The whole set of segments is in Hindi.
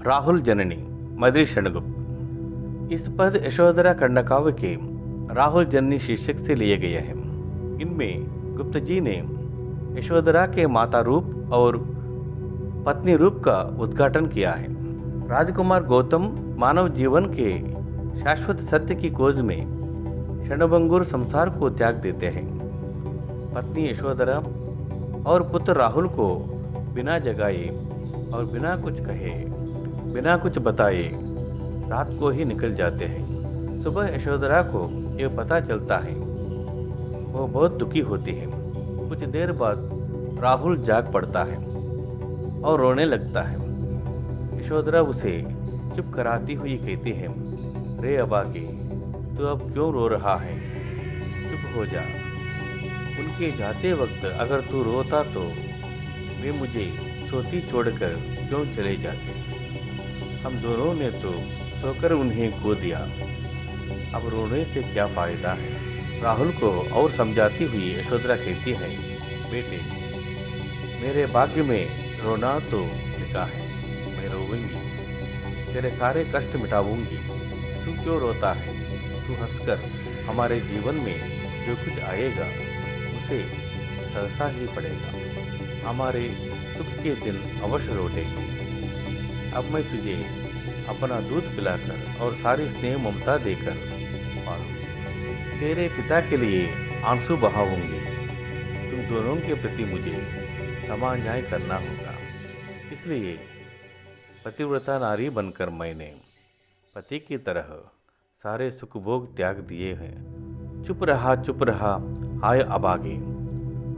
राहुल जननी मदरी शनगुप्त। इस पद यशोधरा खंडकाव्य के राहुल जननी शीर्षक से लिए गए हैं। इनमें गुप्त जी ने यशोधरा के माता रूप और पत्नी रूप का उद्घाटन किया है। राजकुमार गौतम मानव जीवन के शाश्वत सत्य की खोज में क्षणभंगुर संसार को त्याग देते हैं। पत्नी यशोधरा और पुत्र राहुल को बिना जगाए और बिना कुछ कहे, बिना कुछ बताए रात को ही निकल जाते हैं। सुबह यशोधरा को यह पता चलता है। वो बहुत दुखी होती है। कुछ देर बाद राहुल जाग पड़ता है और रोने लगता है। यशोधरा उसे चुप कराती हुई कहती है, रे अभागे, तू अब क्यों रो रहा है? चुप हो जा। उनके जाते वक्त अगर तू रोता तो वे मुझे सोती छोड़कर क्यों चले जाते? हम दोनों ने तो सोकर उन्हें खो दिया। अब रोने से क्या फायदा है? राहुल को और समझाती हुई यशोधरा कहती है, बेटे, मेरे भाग्य में रोना तो लिखा है। मैं रोऊंगी, तेरे सारे कष्ट मिटाऊंगी। तू क्यों रोता है? तू हंसकर हमारे जीवन में जो कुछ आएगा उसे सहसा ही पड़ेगा। हमारे सुख के दिन अवश्य लौटेंगे। अब मैं तुझे अपना दूध पिलाकर और सारी स्नेह ममता देकर पालूंगी। तेरे पिता के लिए आंसू बहाऊंगी। तुम दोनों के प्रति मुझे समान न्याय करना होगा। इसलिए पतिव्रता नारी बनकर मैंने पति की तरह सारे सुख भोग त्याग दिए हैं। चुप रहा हाय अभागे,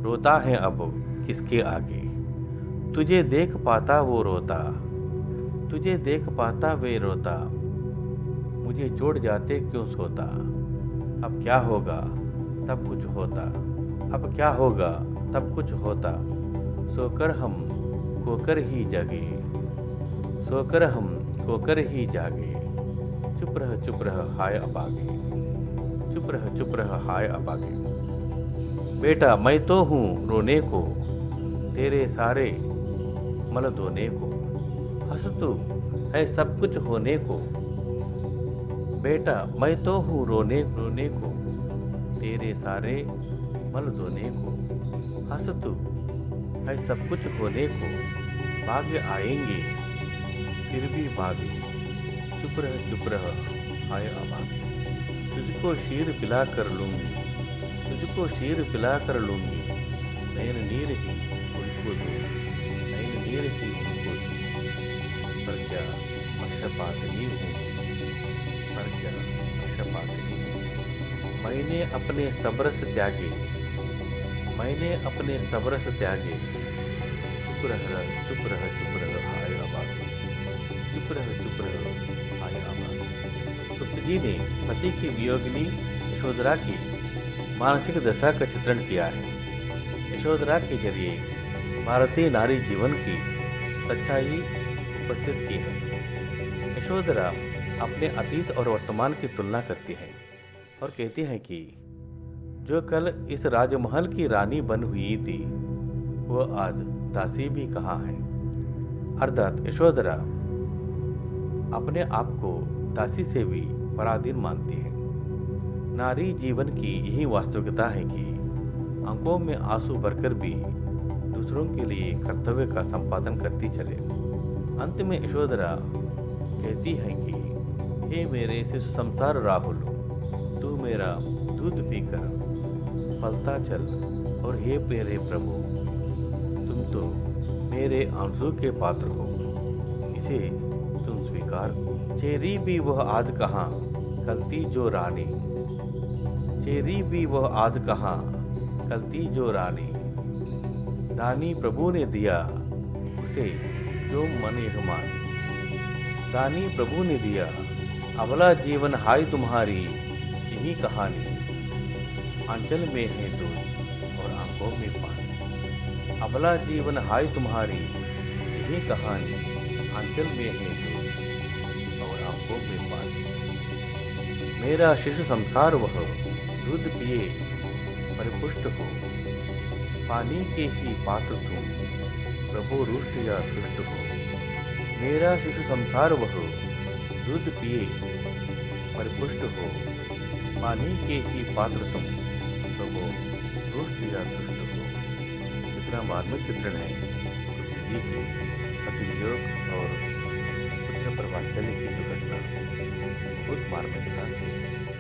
रोता है अब किसके आगे? तुझे देख पाता वो रोता, तुझे देख पाता वे रोता, मुझे छोड़ जाते क्यों सोता? अब क्या होगा तब कुछ होता, अब क्या होगा तब कुछ होता। सोकर हम खोकर ही जागे, सोकर हम खोकर ही जागे। चुप रह हाय अभागे, चुप रह हाय अभागे। बेटा मैं तो हूँ रोने को, तेरे सारे मल धोने को। हंस तू है सब कुछ होने को। बेटा मैं तो हूँ रोने को, तेरे सारे मल धोने को। हंस तू है सब कुछ होने को। भाग्य आएंगे फिर भी भागे। चुप रह हाय अभागे। तुझको शीर पिला कर लूँगी, तुझको शीर पिला कर लूँगी। नैन नीर ही उनको दूँगी, नैन नीर ही उनको दूँगी। पर क्या पक्षपातनी हूँ, पर क्या पक्षपातनी हूँ। मैंने अपने सबरस त्यागे, मैंने अपने सबरस त्यागे। चुप रह हाय अभागे। चुप रह हाय अभागे। गुप्त जी ने पति की वियोगिनी यशोधरा की मानसिक दशा का चित्रण किया है। यशोधरा के जरिए भारतीय नारी जीवन की सच्चाई उपस्थित की है। यशोधरा अपने अतीत और वर्तमान की तुलना करती है और कहती है कि जो कल इस राजमहल की रानी बन हुई थी वह आज दासी भी कहाँ है। अर्थात यशोधरा अपने आप को दासी से भी पराधीन मानती है। नारी जीवन की यही वास्तविकता है कि आंखों में आंसू भरकर भी दूसरों के लिए कर्तव्य का संपादन करती चले। अंत में यशोधरा कहती है कि हे मेरे शिशु संसार राहुल, तू मेरा दूध पीकर पलता चल। और हे मेरे प्रभु, तुम तो मेरे आंसू के पात्र हो, इसे तुम स्वीकार करो। चेरी भी वह आज कहाँ कलती जो रानी, चेरी भी वह आज कहाँ कलती जो रानी। दानी प्रभु ने दिया उसे जो मन यह मानी। दानी प्रभु ने दिया अबला जीवन हाय तुम्हारी यही कहानी। आंचल में है दूध और आंखों में पानी। अबला जीवन हाय तुम्हारी यही कहानी। आंचल में है दूध और आंखों में पानी। मेरा शिशु संसार वह दूध पिए परिपुष्ट हो। पानी के ही पात्र तुम, प्रभु रुष्ट या दुष्ट हो। मेरा शिशु संसार वह दूध पिए परिपुष्ट हो, पानी के ही पात्र तुम, तो वो दुष्ट या दुष्ट हो। कितना मार्मिक चित्रण है गुप्त जी के पति वियोग और पुत्र पर वात्सल्य की जो घटना बहुत मार्मिकता से